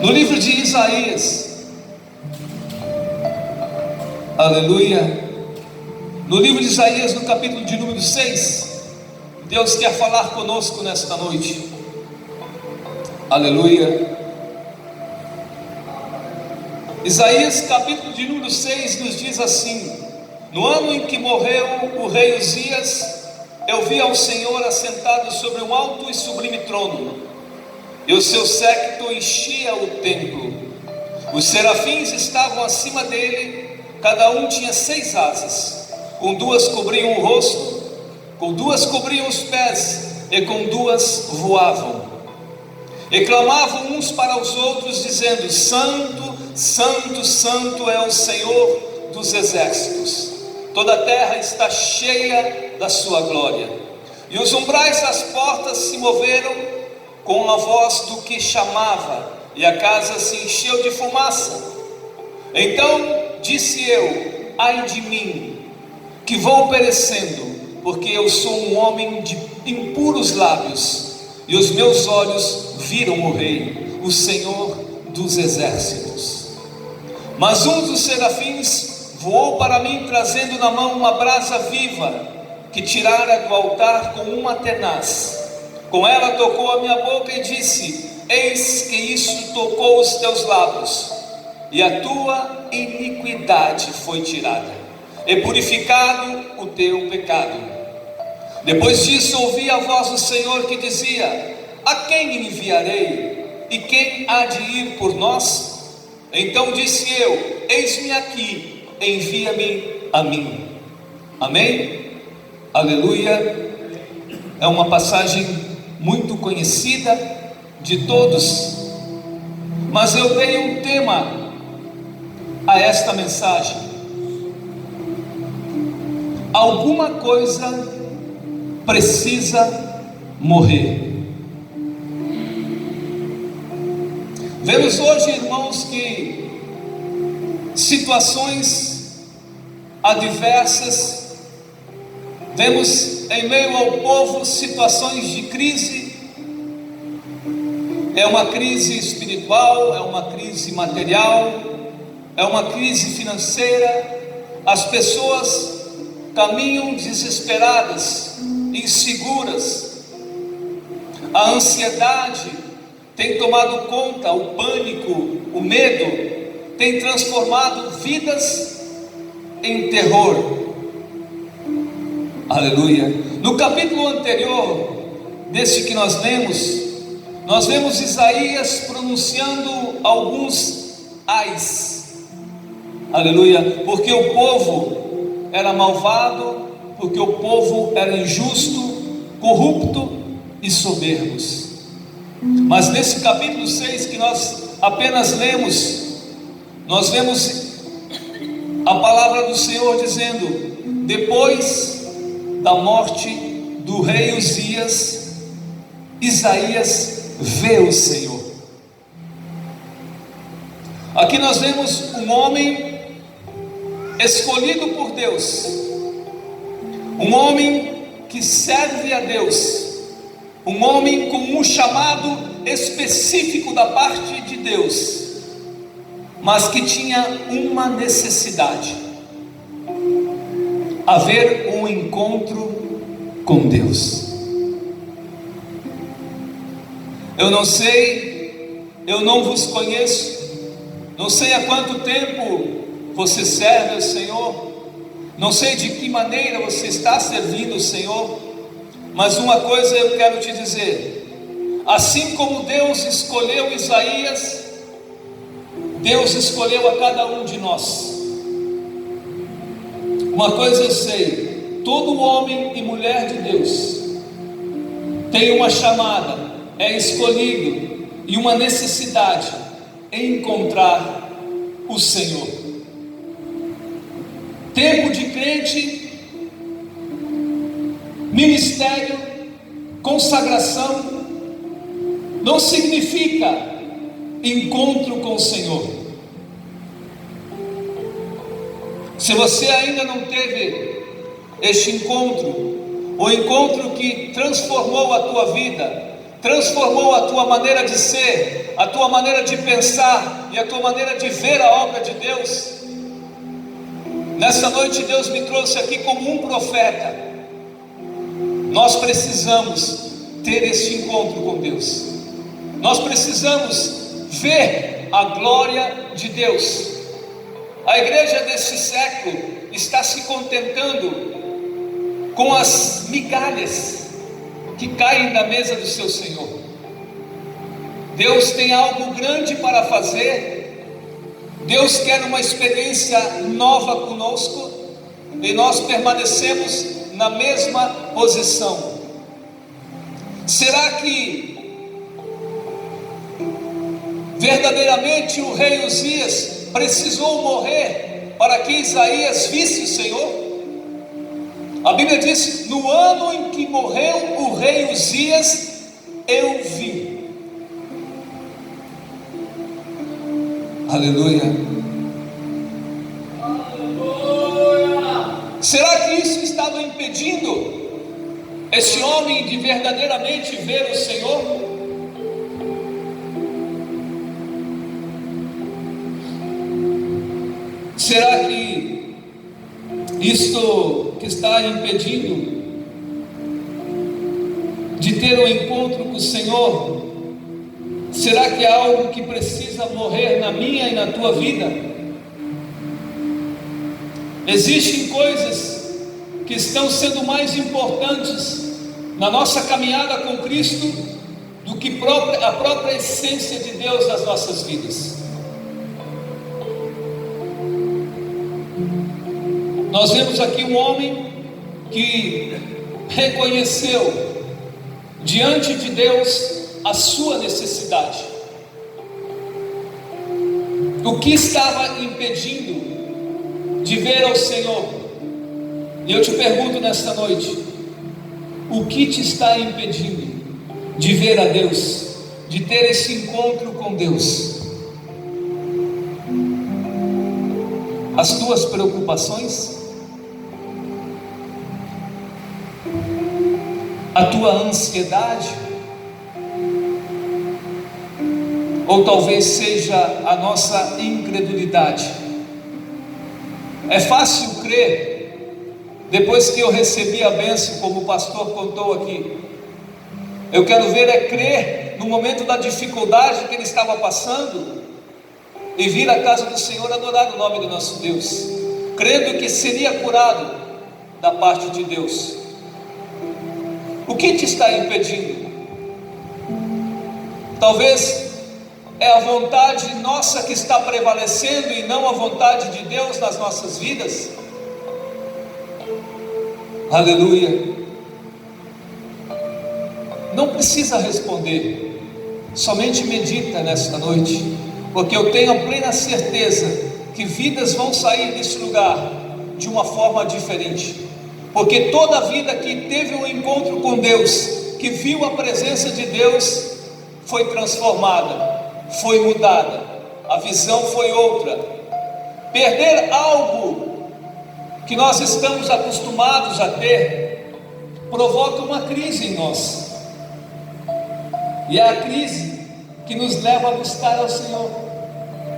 No livro de Isaías, aleluia, no livro de Isaías, no capítulo de número 6, Deus quer falar conosco nesta noite, aleluia. Isaías capítulo de número 6 nos diz assim: no ano em que morreu o rei Uzias, eu vi ao Senhor assentado sobre um alto e sublime trono, e o seu séquito enchia o templo. Os serafins estavam acima dele, cada um tinha 6 asas, com 2 cobriam o rosto, com 2 cobriam os pés, e com 2 voavam. E clamavam uns para os outros, dizendo: Santo, Santo, Santo é o Senhor dos exércitos, toda a terra está cheia da sua glória. E os umbrais das portas se moveram com a voz do que chamava, e a casa se encheu de fumaça. Então disse eu: ai de mim, que vou perecendo, porque eu sou um homem de impuros lábios, e os meus olhos viram o Rei, o Senhor dos exércitos. Mas um dos serafins voou para mim, trazendo na mão uma brasa viva, que tirara do altar com uma tenaz. Com ela tocou a minha boca e disse: eis que isso tocou os teus lábios, e a tua iniquidade foi tirada, e purificado o teu pecado. Depois disso ouvi a voz do Senhor que dizia: a quem enviarei? E quem há de ir por nós? Então disse eu: eis-me aqui, envia-me a mim. Amém? Aleluia. É uma passagem muito conhecida de todos, mas eu dei um tema a esta mensagem: alguma coisa precisa morrer. Vemos hoje, irmãos, que situações adversas, vemos em meio ao povo situações de crise. É uma crise espiritual, é uma crise material, é uma crise financeira. As pessoas caminham desesperadas, inseguras. A ansiedade tem tomado conta, o pânico, o medo tem transformado vidas em terror. Aleluia. No capítulo anterior desse que nós vemos Isaías pronunciando alguns ais. Aleluia. Porque o povo era malvado, porque o povo era injusto, corrupto e soberbos. Mas nesse capítulo 6 que nós apenas lemos, nós vemos a palavra do Senhor dizendo: depois da morte do rei Uzias, Isaías vê o Senhor. Aqui nós vemos um homem escolhido por Deus, um homem que serve a Deus, um homem com um chamado específico da parte de Deus, mas que tinha uma necessidade: haver um encontro com Deus. Eu não sei, eu não vos conheço, não sei há quanto tempo você serve ao Senhor, não sei de que maneira você está servindo o Senhor, mas uma coisa eu quero te dizer: assim como Deus escolheu Isaías, Deus escolheu a cada um de nós. Uma coisa eu sei: todo homem e mulher de Deus tem uma chamada, é escolhido, e uma necessidade em encontrar o Senhor. Tempo de crente, ministério, consagração, não significa encontro com o Senhor. Se você ainda não teve este encontro, o encontro que transformou a tua vida, transformou a tua maneira de ser, a tua maneira de pensar e a tua maneira de ver a obra de Deus. Nessa noite Deus me trouxe aqui como um profeta. Nós precisamos ter este encontro com Deus. Nós precisamos ver a glória de Deus. A igreja deste século está se contentando com as migalhas que caem da mesa do seu Senhor. Deus tem algo grande para fazer. Deus quer uma experiência nova conosco, e nós permanecemos na mesma posição. Será que verdadeiramente o rei Uzias precisou morrer para que Isaías visse o Senhor? A Bíblia diz: no ano em que morreu o rei Uzias, eu vi. Aleluia. Aleluia. Será que isso estava impedindo esse homem de verdadeiramente ver o Senhor? Será que isto que está impedindo de ter um encontro com o Senhor, será que é algo que precisa morrer na minha e na tua vida? Existem coisas que estão sendo mais importantes na nossa caminhada com Cristo do que a própria essência de Deus nas nossas vidas. Nós vemos aqui um homem que reconheceu diante de Deus a sua necessidade. O que estava impedindo de ver ao Senhor? E eu te pergunto nesta noite: o que te está impedindo de ver a Deus, de ter esse encontro com Deus? As tuas preocupações? A tua ansiedade? Ou talvez seja a nossa incredulidade? É fácil crer, depois que eu recebi a bênção, como o pastor contou aqui. Eu quero ver é crer no momento da dificuldade que ele estava passando e vir à casa do Senhor adorar o nome do nosso Deus, crendo que seria curado da parte de Deus. O que te está impedindo? Talvez é a vontade nossa que está prevalecendo e não a vontade de Deus nas nossas vidas. Aleluia. Não precisa responder, somente medita nesta noite, porque eu tenho a plena certeza que vidas vão sair desse lugar de uma forma diferente. Porque toda vida que teve um encontro com Deus, que viu a presença de Deus, foi transformada, foi mudada, a visão foi outra. Perder algo que nós estamos acostumados a ter provoca uma crise em nós, e é a crise que nos leva a buscar ao Senhor,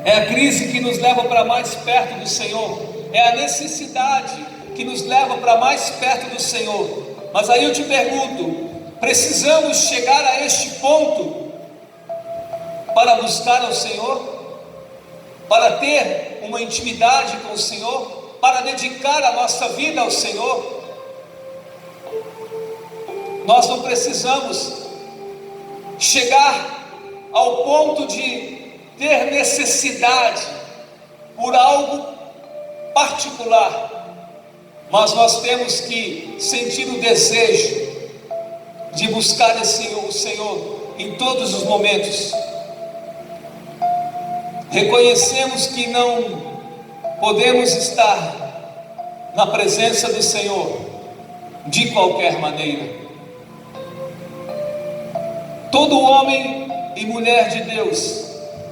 é a crise que nos leva para mais perto do Senhor, é a necessidade que nos leva para mais perto do Senhor. Mas aí eu te pergunto: precisamos chegar a este ponto para buscar ao Senhor, para ter uma intimidade com o Senhor, para dedicar a nossa vida ao Senhor? Nós não precisamos chegar ao ponto de ter necessidade por algo particular, mas nós temos que sentir o desejo de buscar o Senhor em todos os momentos. Reconhecemos que não podemos estar na presença do Senhor de qualquer maneira. Todo homem e mulher de Deus,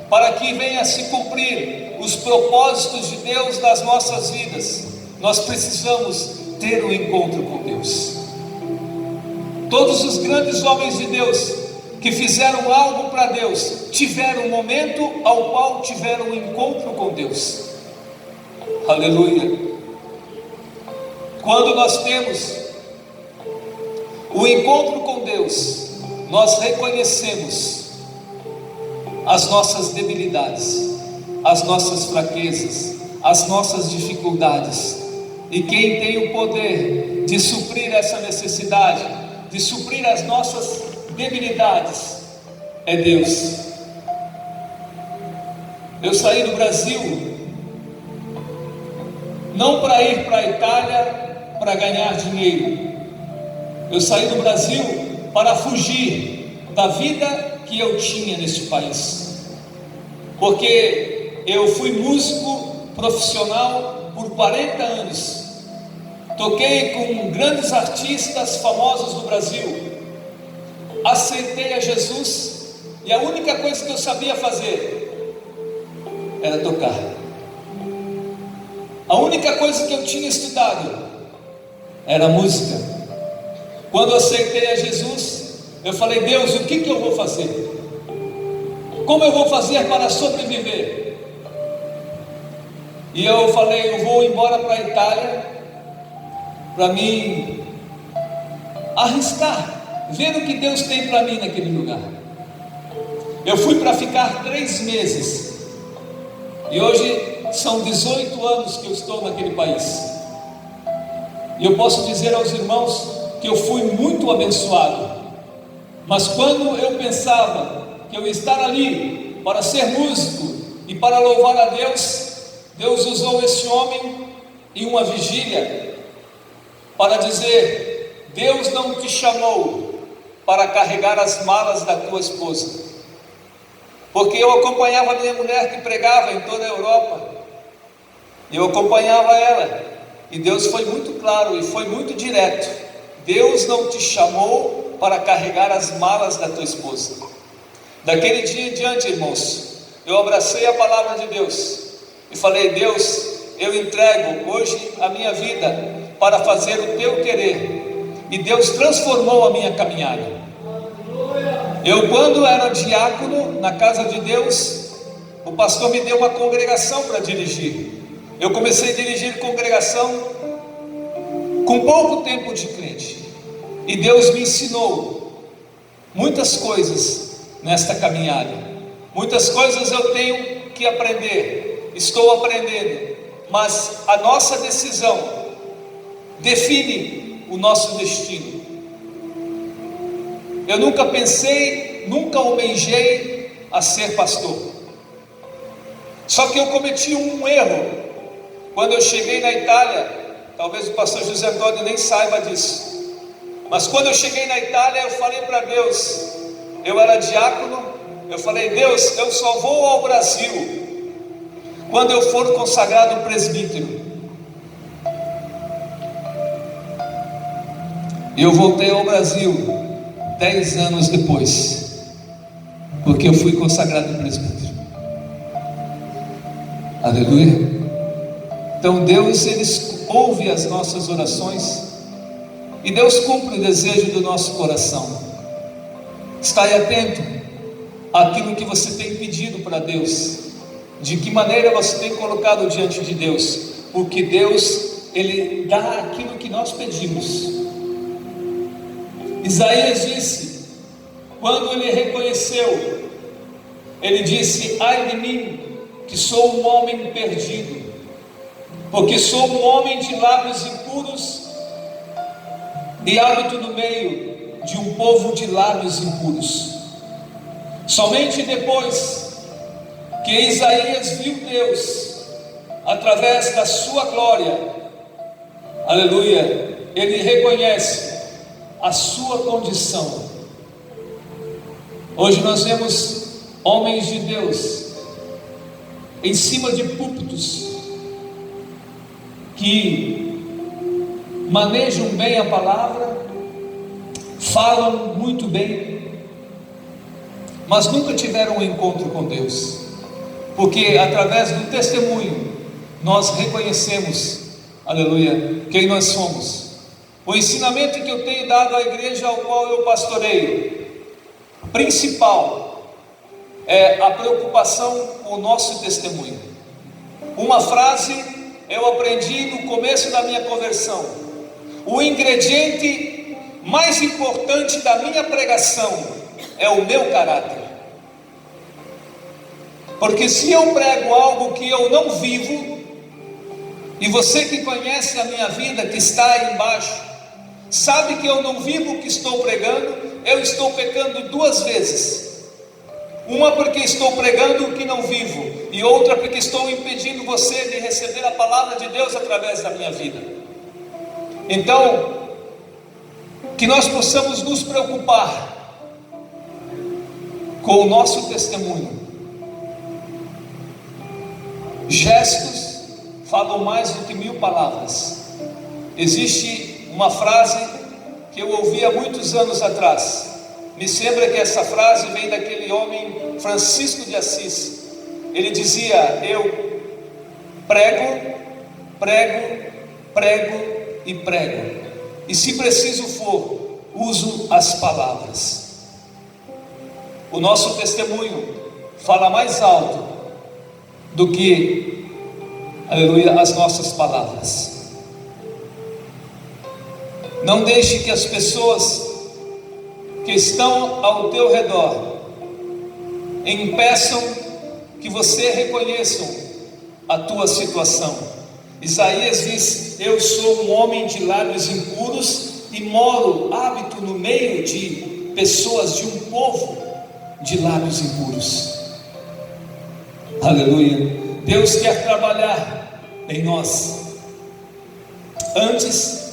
para que venha a se cumprir os propósitos de Deus nas nossas vidas, nós precisamos ter um encontro com Deus. Todos os grandes homens de Deus que fizeram algo para Deus, tiveram um momento ao qual tiveram um encontro com Deus. Aleluia. Quando nós temos o encontro com Deus, nós reconhecemos as nossas debilidades, as nossas fraquezas, as nossas dificuldades, e quem tem o poder de suprir essa necessidade, de suprir as nossas debilidades, é Deus. Eu saí do Brasil não para ir para a Itália para ganhar dinheiro. Eu saí do Brasil para fugir da vida que eu tinha neste país, porque eu fui músico profissional por 40 anos, toquei com grandes artistas famosos do Brasil, aceitei a Jesus, e a única coisa que eu sabia fazer era tocar. A única coisa que eu tinha estudado era música. Quando eu aceitei a Jesus, eu falei: Deus, o que eu vou fazer? Como eu vou fazer para sobreviver? E eu falei: eu vou embora para a Itália, para mim arriscar, ver o que Deus tem para mim naquele lugar. Eu fui para ficar 3 meses, e hoje são 18 anos que eu estou naquele país, e eu posso dizer aos irmãos que eu fui muito abençoado. Mas quando eu pensava que eu ia estar ali para ser músico e para louvar a Deus, Deus usou esse homem em uma vigília para dizer: Deus não te chamou para carregar as malas da tua esposa. Porque eu acompanhava a minha mulher que pregava em toda a Europa, eu acompanhava ela, e Deus foi muito claro e foi muito direto: Deus não te chamou para carregar as malas da tua esposa. Daquele dia em diante, irmãos, eu abracei a palavra de Deus e falei: Deus, eu entrego hoje a minha vida para fazer o teu querer. E Deus transformou a minha caminhada. Eu, quando era diácono na casa de Deus, o pastor me deu uma congregação para dirigir. Eu comecei a dirigir congregação com pouco tempo de crente, e Deus me ensinou muitas coisas nesta caminhada. Muitas coisas eu tenho que aprender, estou aprendendo, mas a nossa decisão define o nosso destino. Eu nunca pensei, nunca almejei a ser pastor, só que eu cometi um erro quando eu cheguei na Itália. Talvez o pastor José Antônio nem saiba disso, mas quando eu cheguei na Itália, eu falei para Deus, eu era diácono, eu falei: Deus, eu só vou ao Brasil quando eu for consagrado presbítero. E eu voltei ao Brasil 10 anos depois, porque eu fui consagrado presbítero. Aleluia. Então Deus, Ele ouve as nossas orações, e Deus cumpre o desejo do nosso coração. Esteja atento àquilo que você tem pedido para Deus, de que maneira você tem colocado diante de Deus, porque Deus, Ele dá aquilo que nós pedimos. Isaías disse, quando ele reconheceu, ele disse: ai de mim, que sou um homem perdido, porque sou um homem de lábios impuros e habito no meio de um povo de lábios impuros. Somente depois que Isaías viu Deus através da sua glória, aleluia, ele reconhece a sua condição. Hoje nós vemos homens de Deus em cima de púlpitos que manejam bem a palavra, falam muito bem, mas nunca tiveram um encontro com Deus, porque através do testemunho nós reconhecemos, aleluia, quem nós somos. O ensinamento que eu tenho dado à igreja ao qual eu pastoreio principal é a preocupação com o nosso testemunho. Uma frase eu aprendi no começo da minha conversão: o ingrediente mais importante da minha pregação é o meu caráter. Porque se eu prego algo que eu não vivo, e você que conhece a minha vida, que está aí embaixo, sabe que eu não vivo o que estou pregando, eu estou pecando duas vezes. Uma porque estou pregando o que não vivo, e outra porque estou impedindo você de receber a palavra de Deus através da minha vida. Então, que nós possamos nos preocupar com o nosso testemunho. Gestos falam mais do que 1000 palavras. Existe uma frase que eu ouvi há muitos anos atrás. Me lembra que essa frase vem daquele homem Francisco de Assis. Ele dizia: eu prego, prego, prego e prego, e se preciso for, uso as palavras. O nosso testemunho fala mais alto do que, aleluia, as nossas palavras. Não deixe que as pessoas que estão ao teu redor impeçam que você reconheça a tua situação. Isaías diz: eu sou um homem de lábios impuros e moro, habito no meio de pessoas, de um povo de lábios impuros. Aleluia. Deus quer trabalhar em nós antes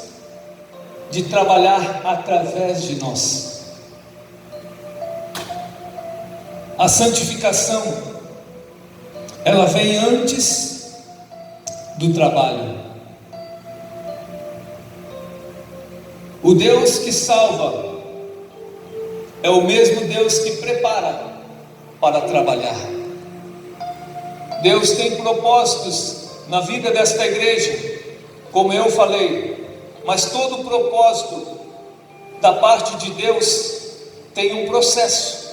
de trabalhar através de nós. A santificação, ela vem antes do trabalho. O Deus que salva é o mesmo Deus que prepara para trabalhar. Deus tem propósitos na vida desta igreja, como eu falei, mas todo propósito da parte de Deus tem um processo.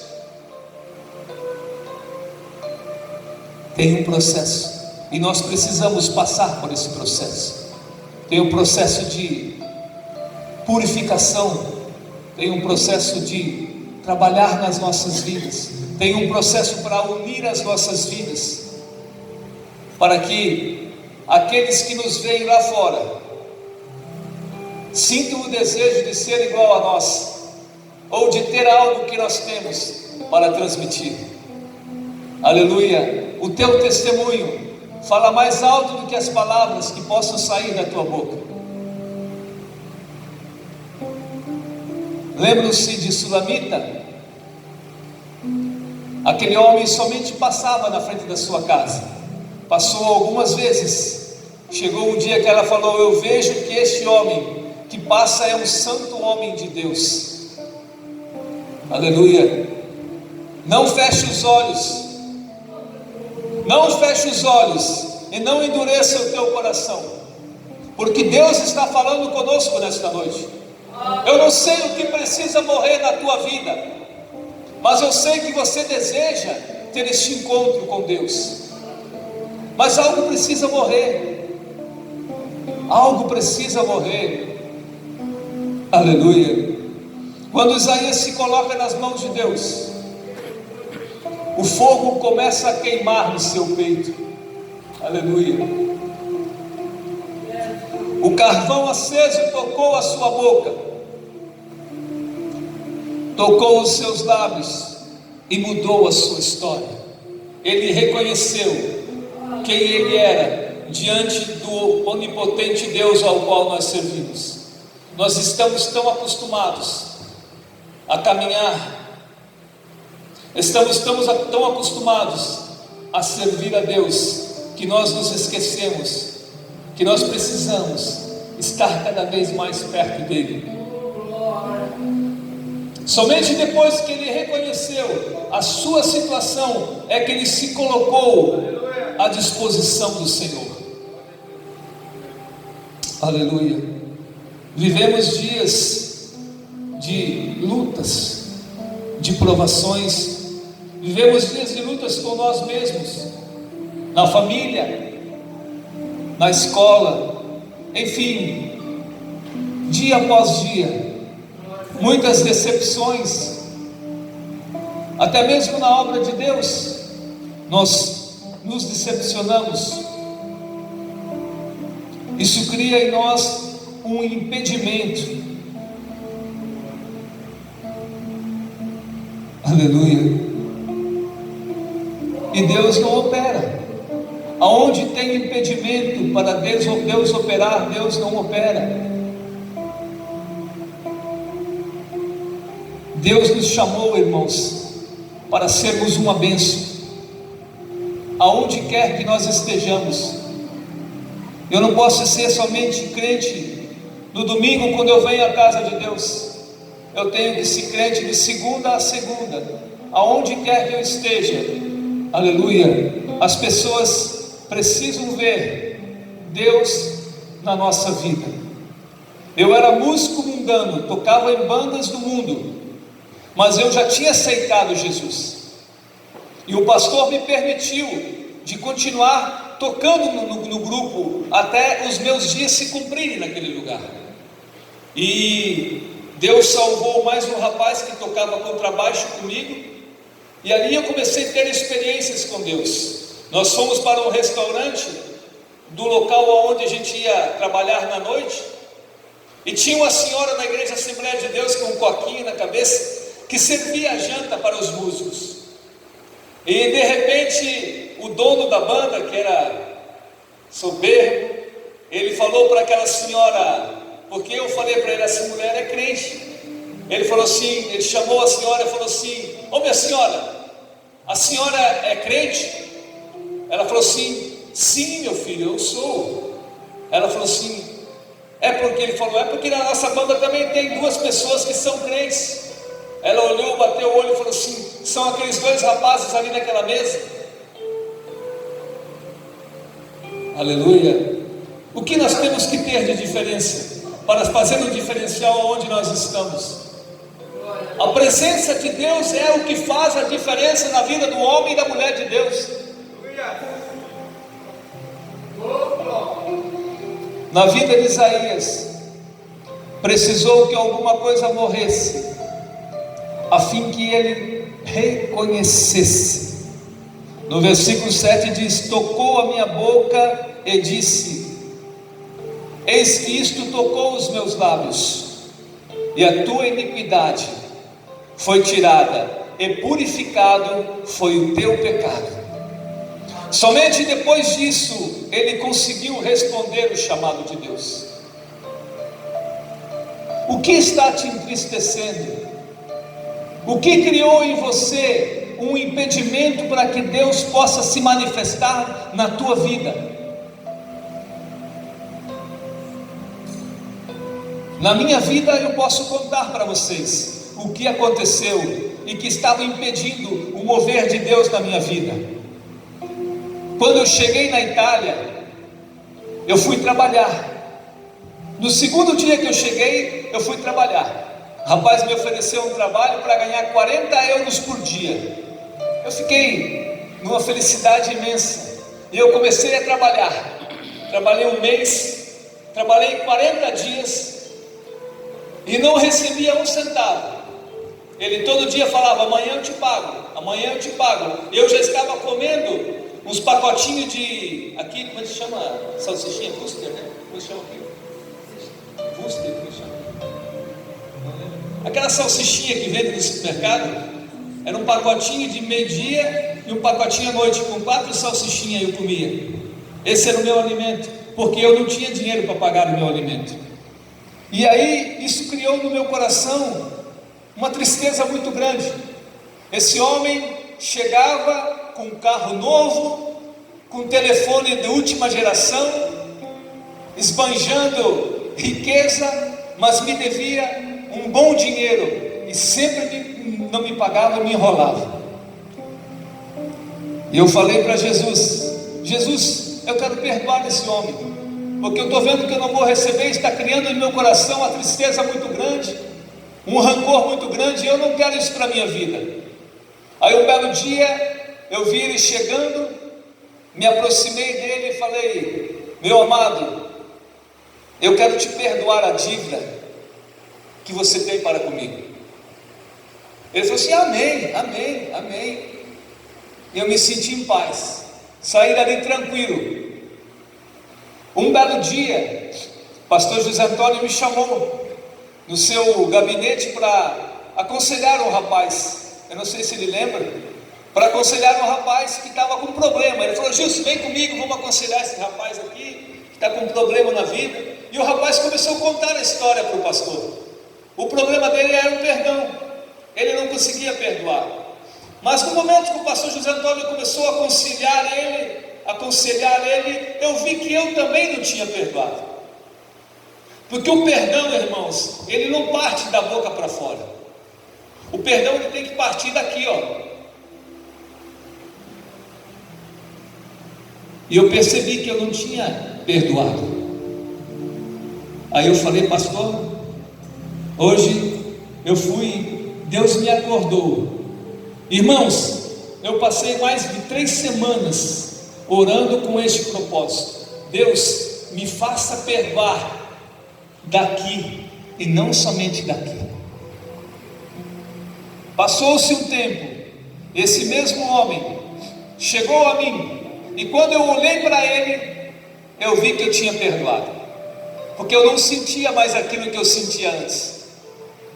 Tem um processo, e nós precisamos passar por esse processo. Tem um processo de purificação, tem um processo de trabalhar nas nossas vidas, tem um processo para unir as nossas vidas, para que aqueles que nos veem lá fora sintam o desejo de ser igual a nós, ou de ter algo que nós temos para transmitir. Aleluia. O teu testemunho fala mais alto do que as palavras que possam sair da tua boca. Lembram-se de Sulamita? Aquele homem somente passava na frente da sua casa, passou algumas vezes. Chegou um dia que ela falou: eu vejo que este homem que passa é um santo homem de Deus. Aleluia. Não feche os olhos, não feche os olhos e não endureça o teu coração, porque Deus está falando conosco nesta noite. Eu não sei o que precisa morrer na tua vida, mas eu sei que você deseja ter este encontro com Deus. Mas algo precisa morrer, algo precisa morrer. Aleluia. Quando Isaías se coloca nas mãos de Deus, o fogo começa a queimar no seu peito. Aleluia. O carvão aceso tocou a sua boca, tocou os seus lábios e mudou a sua história. Ele reconheceu quem ele era diante do onipotente Deus ao qual nós servimos. Nós estamos tão acostumados a caminhar, estamos tão acostumados a servir a Deus, que nós nos esquecemos que nós precisamos estar cada vez mais perto dele. Somente depois que ele reconheceu a sua situação é que ele se colocou à disposição do Senhor. Aleluia. Vivemos dias de lutas, de provações, vivemos dias de lutas com nós mesmos, na família, na escola, enfim, dia após dia, muitas decepções, até mesmo na obra de Deus, nós nos decepcionamos. Isso cria em nós um impedimento. Aleluia. E Deus não opera. Aonde tem impedimento para Deus operar, Deus não opera. Deus nos chamou, irmãos, para sermos uma bênção, aonde quer que nós estejamos. Eu não posso ser somente crente no domingo quando eu venho à casa de Deus. Eu tenho que ser crente de segunda a segunda, aonde quer que eu esteja. Aleluia. As pessoas precisam ver Deus na nossa vida. Eu era músico mundano, tocava em bandas do mundo, mas eu já tinha aceitado Jesus, e o pastor me permitiu de continuar tocando no grupo até os meus dias se cumprirem naquele lugar. E Deus salvou mais um rapaz que tocava contrabaixo comigo, e ali eu comecei a ter experiências com Deus. Nós fomos para um restaurante do local onde a gente ia trabalhar na noite, e tinha uma senhora na igreja Assembleia de Deus com um coquinho na cabeça, que servia a janta para os músicos. E de repente o dono da banda, que era soberbo, ele falou para aquela senhora, porque eu falei para ele, essa mulher é crente. Ele falou assim, ele chamou a senhora e falou assim: ô minha senhora, a senhora é crente? Ela falou assim: sim meu filho, eu sou. Ela falou assim: é porque ele falou, é porque na nossa banda também tem duas pessoas que são crentes. Ela olhou, bateu o olho e falou assim: são aqueles dois rapazes ali naquela mesa. Aleluia. O que nós temos que ter de diferença para fazer um diferencial onde nós estamos? A presença de Deus é o que faz a diferença na vida do homem e da mulher de Deus. Na vida de Isaías, precisou que alguma coisa morresse, a fim que ele reconhecesse. No versículo 7 diz: tocou a minha boca e disse: eis que isto tocou os meus lábios, e a tua iniquidade foi tirada, e purificado foi o teu pecado. Somente depois disso ele conseguiu responder o chamado de Deus. O que está te entristecendo? O que criou em você um impedimento para que Deus possa se manifestar na tua vida? Na minha vida eu posso contar para vocês o que aconteceu e que estava impedindo o mover de Deus na minha vida. Quando eu cheguei na Itália, eu fui trabalhar. No segundo dia que eu cheguei, eu fui trabalhar. O rapaz me ofereceu um trabalho para ganhar 40 euros por dia. Eu fiquei numa felicidade imensa, e eu comecei a trabalhar. Trabalhei um mês, trabalhei 40 dias, e não recebia um centavo. Ele todo dia falava: amanhã eu te pago, amanhã eu te pago. Eu já estava comendo uns pacotinhos de, aqui, como é que se chama? Salsichinha, Wuster, né? Como se chama aqui? Wuster, como se chama? Aquela salsichinha que vende no supermercado, era um pacotinho de meio-dia e um pacotinho à noite, com 4 salsichinhas eu comia. Esse era o meu alimento, porque eu não tinha dinheiro para pagar o meu alimento. E aí, isso criou no meu coração uma tristeza muito grande. Esse homem chegava com um carro novo, com um telefone de última geração, esbanjando riqueza, mas me devia um bom dinheiro, e sempre não me pagava, me enrolava. E eu falei para Jesus: Jesus, eu quero perdoar esse homem, porque eu estou vendo que eu não vou receber, está criando em meu coração uma tristeza muito grande. um rancor muito grande, e eu não quero isso para a minha vida. Aí um belo dia, eu vi ele chegando, me aproximei dele e falei: meu amado, eu quero te perdoar a dívida que você tem para comigo. Ele falou assim: amém, amém, amém. E eu me senti em paz, saí dali tranquilo. Um belo dia, o pastor José Antônio me chamou no seu gabinete para aconselhar um rapaz, eu não sei se ele lembra, para aconselhar um rapaz que estava com problema. Ele falou: Gilson, vem comigo, vamos aconselhar esse rapaz aqui, que está com um problema na vida. E o rapaz começou a contar a história para o pastor. O problema dele era o perdão, ele não conseguia perdoar. Mas no momento que o pastor José Antônio começou a aconselhar ele, eu vi que eu também não tinha perdoado. Porque o perdão, irmãos, ele não parte da boca para fora. O perdão ele tem que partir daqui, ó. E eu percebi que eu não tinha perdoado. Aí eu falei: pastor, hoje eu fui, Deus me acordou. Irmãos, eu passei mais de 3 semanas orando com este propósito: Deus, me faça perdoar daqui e não somente daqui. Passou-se um tempo, esse mesmo homem chegou a mim, e quando eu olhei para ele, eu vi que eu tinha perdoado, porque eu não sentia mais aquilo que eu sentia antes.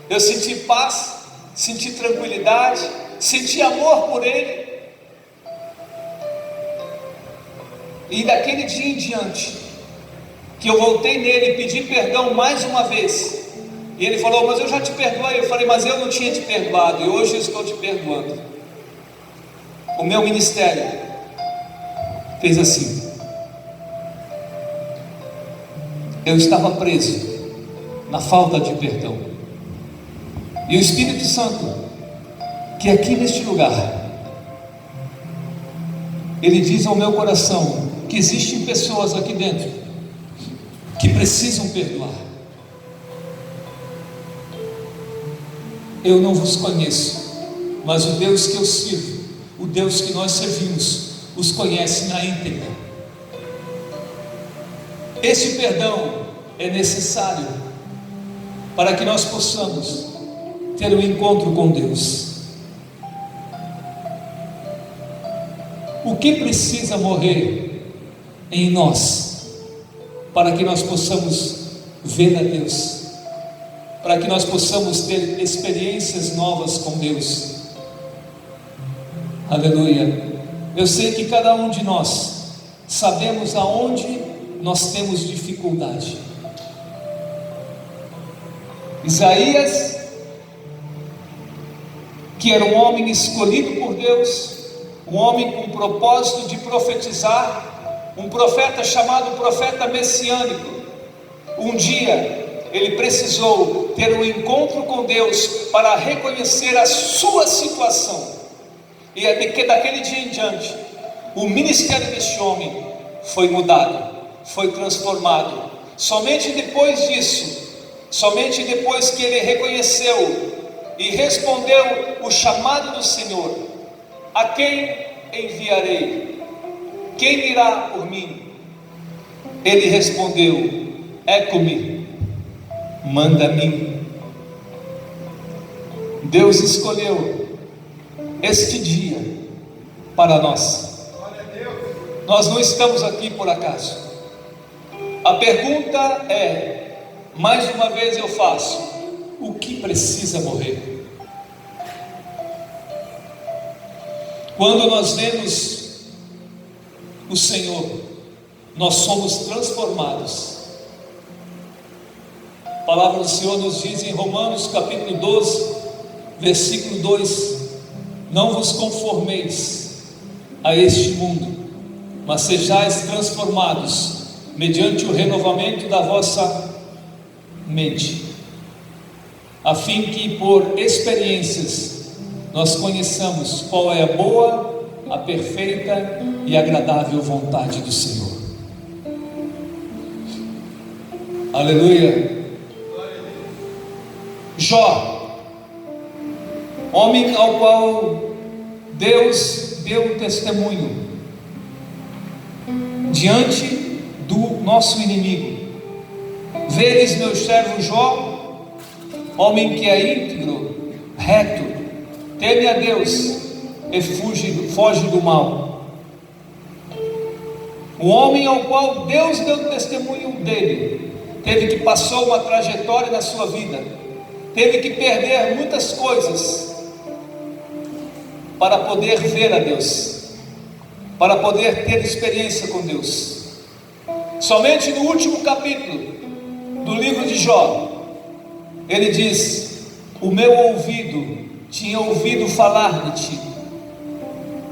Eu senti paz, senti tranquilidade, senti amor por ele. E daquele dia em diante, que eu voltei nele e pedi perdão mais uma vez, e ele falou: mas eu já te perdoei. Eu falei: mas eu não tinha te perdoado, e hoje eu estou te perdoando. O meu ministério fez assim. Eu estava preso na falta de perdão, e o Espírito Santo, que aqui neste lugar, ele diz ao meu coração que existem pessoas aqui dentro que precisam perdoar. Eu não vos conheço, mas o Deus que eu sirvo, o Deus que nós servimos, os conhece na íntegra. Esse perdão é necessário para que nós possamos ter um encontro com Deus. O que precisa morrer em nós para que nós possamos ver a Deus, para que nós possamos ter experiências novas com Deus? Aleluia. Eu sei que cada um de nós sabemos aonde nós temos dificuldade. Isaías, que era um homem escolhido por Deus, um homem com o propósito de profetizar, um profeta chamado profeta messiânico, um dia ele precisou ter um encontro com Deus para reconhecer a sua situação. E é que daquele dia em diante, o ministério deste homem foi mudado, foi transformado. Somente depois disso, somente depois que ele reconheceu e respondeu o chamado do Senhor: a quem enviarei? Quem irá por mim? Ele respondeu: eco-me, manda-me. Deus escolheu este dia para nós. Nós não estamos aqui por acaso. A pergunta é, mais uma vez eu faço: o que precisa morrer? Quando nós vemos o Senhor, nós somos transformados. A palavra do Senhor nos diz em Romanos capítulo 12, versículo 2: não vos conformeis a este mundo, mas sejais transformados mediante o renovamento da vossa mente, a fim que por experiências nós conheçamos qual é a boa, a perfeita e agradável vontade do Senhor. Aleluia. Jó, homem ao qual Deus deu testemunho diante do nosso inimigo. Veres meu servo Jó, homem que é íntegro, reto, teme a Deus e foge do mal. O homem ao qual Deus deu testemunho dele, teve que passar uma trajetória na sua vida, teve que perder muitas coisas para poder ver a Deus, para poder ter experiência com Deus. Somente no último capítulo do livro de Jó, ele diz: o meu ouvido tinha ouvido falar de ti,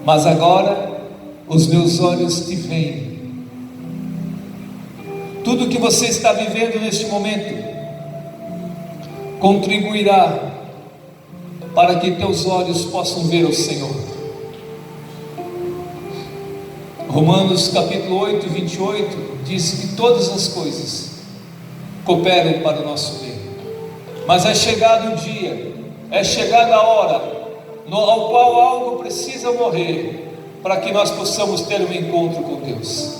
mas agora os meus olhos te veem. Tudo que você está vivendo neste momento contribuirá para que teus olhos possam ver o Senhor. Romanos capítulo 8, 28 diz que todas as coisas cooperam para o nosso bem, mas é chegado o dia, é chegada a hora ao qual algo precisa morrer para que nós possamos ter um encontro com Deus.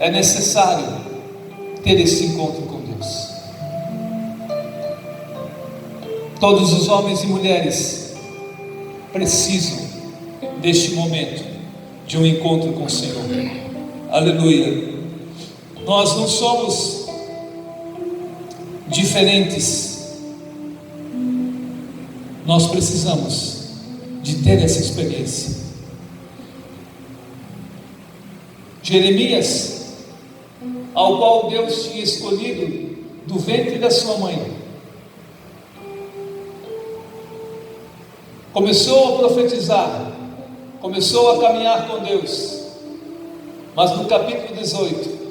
É necessário ter esse encontro com Deus. Todos os homens e mulheres precisam deste momento de um encontro com o Senhor. Aleluia. Nós não somos diferentes. Nós precisamos de ter essa experiência. Jeremias, ao qual Deus tinha escolhido do ventre da sua mãe, começou a profetizar, começou a caminhar com Deus, mas no capítulo 18,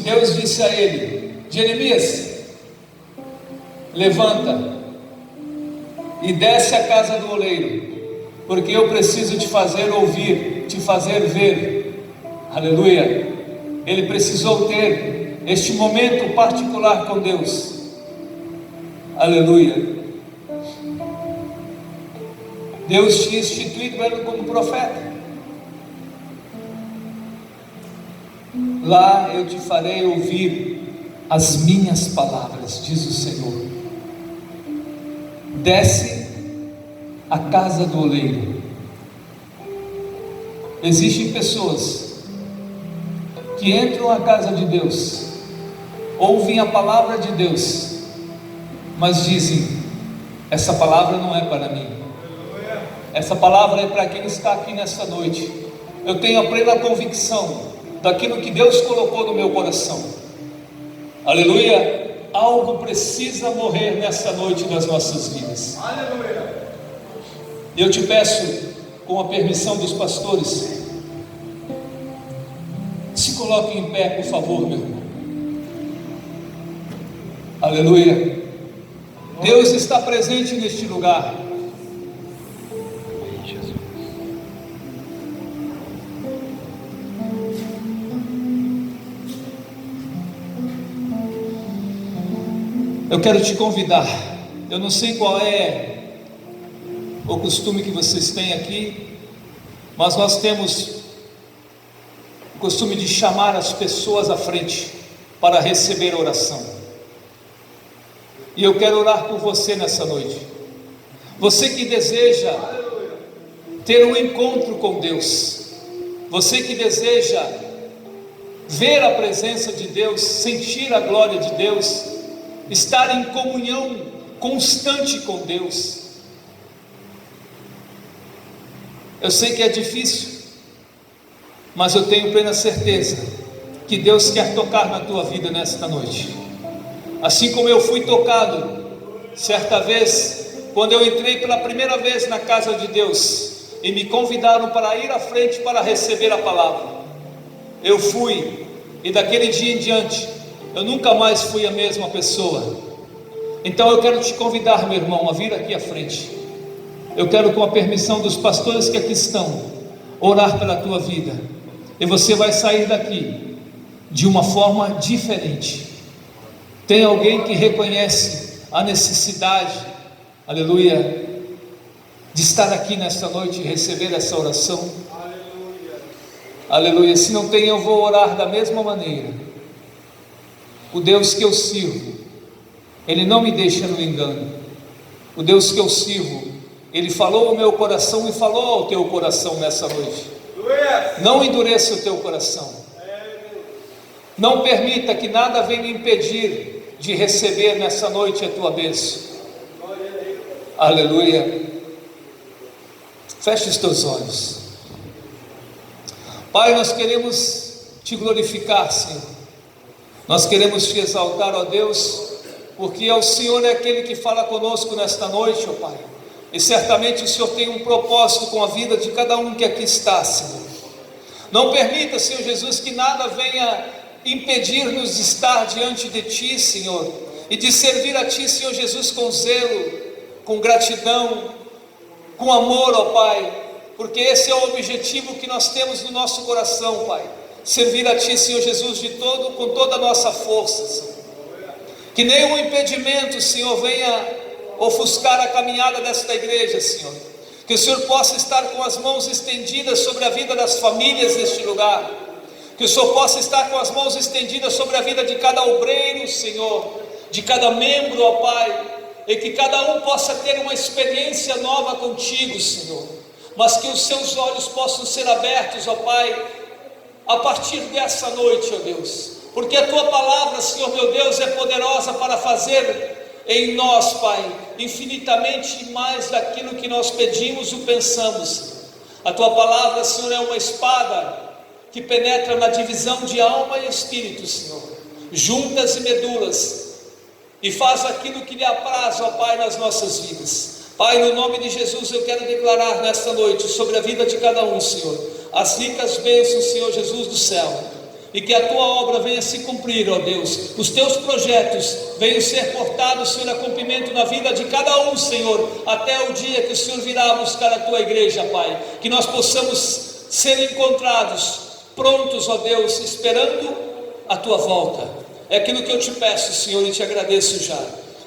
Deus disse a ele: Jeremias, levanta e desce à casa do oleiro, porque eu preciso te fazer ouvir, te fazer ver. Aleluia. Ele precisou ter este momento particular com Deus. Aleluia. Deus tinha instituído ele como profeta. Lá eu te farei ouvir as minhas palavras, diz o Senhor. Desce à casa do oleiro. Existem pessoas que entram à casa de Deus, ouvem a palavra de Deus, mas dizem: essa palavra não é para mim, essa palavra é para quem está aqui nessa noite. Eu tenho a plena convicção daquilo que Deus colocou no meu coração. Aleluia. Algo precisa morrer nessa noite das nossas vidas. Aleluia. Eu te peço, com a permissão dos pastores, se coloque em pé, por favor, meu irmão. Aleluia. Deus está presente neste lugar. Eu quero te convidar. Eu não sei qual é o costume que vocês têm aqui, mas nós temos o costume de chamar as pessoas à frente para receber oração. E eu quero orar por você nessa noite. Você que deseja ter um encontro com Deus, você que deseja ver a presença de Deus, sentir a glória de Deus, estar em comunhão constante com Deus. Eu sei que é difícil, mas eu tenho plena certeza que Deus quer tocar na tua vida nesta noite. Assim como eu fui tocado certa vez, quando eu entrei pela primeira vez na casa de Deus e me convidaram para ir à frente para receber a palavra. Eu fui, e daquele dia em diante eu nunca mais fui a mesma pessoa. Então eu quero te convidar, meu irmão, a vir aqui à frente. Eu quero, com a permissão dos pastores que aqui estão, orar pela tua vida, e você vai sair daqui de uma forma diferente. Tem alguém que reconhece a necessidade, aleluia, de estar aqui nesta noite e receber essa oração, aleluia. Se não tem, eu vou orar da mesma maneira. O Deus que eu sirvo, Ele não me deixa no engano. O Deus que eu sirvo, Ele falou ao meu coração e falou ao teu coração nessa noite. Não endureça o teu coração. Não permita que nada venha impedir de receber nessa noite a tua bênção. Aleluia. Feche os teus olhos. Pai, nós queremos te glorificar, Senhor. Nós queremos te exaltar, ó Deus, porque o Senhor é aquele que fala conosco nesta noite, ó Pai. E certamente o Senhor tem um propósito com a vida de cada um que aqui está, Senhor. Não permita, Senhor Jesus, que nada venha impedir-nos de estar diante de Ti, Senhor, e de servir a Ti, Senhor Jesus, com zelo, com gratidão, com amor, ó Pai, porque esse é o objetivo que nós temos no nosso coração, Pai. Servir a Ti, Senhor Jesus, com toda a nossa força, Senhor. Que nenhum impedimento, Senhor, venha ofuscar a caminhada desta igreja, Senhor. Que o Senhor possa estar com as mãos estendidas sobre a vida das famílias neste lugar. Que o Senhor possa estar com as mãos estendidas sobre a vida de cada obreiro, Senhor, de cada membro, ó Pai, e que cada um possa ter uma experiência nova contigo, Senhor. Mas que os seus olhos possam ser abertos, ó Pai, a partir dessa noite, ó Deus, porque a Tua palavra, Senhor meu Deus, é poderosa para fazer em nós, Pai, infinitamente mais daquilo que nós pedimos ou pensamos. A Tua palavra, Senhor, é uma espada que penetra na divisão de alma e espírito, Senhor, juntas e medulas, e faz aquilo que lhe apraz, ó Pai, nas nossas vidas. Pai, no nome de Jesus, eu quero declarar nesta noite sobre a vida de cada um, Senhor, as ricas bênçãos, Senhor Jesus do céu, e que a Tua obra venha se cumprir, ó Deus, os Teus projetos venham ser portados, Senhor, a cumprimento na vida de cada um, Senhor, até o dia que o Senhor virá buscar a Tua igreja, Pai, que nós possamos ser encontrados, prontos, ó Deus, esperando a Tua volta. É aquilo que eu te peço, Senhor, e te agradeço já,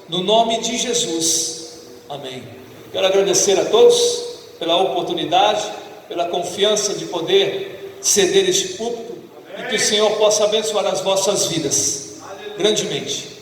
no nome de Jesus, amém. Quero agradecer a todos pela oportunidade, pela confiança de poder ceder este púlpito, e que o Senhor possa abençoar as vossas vidas grandemente.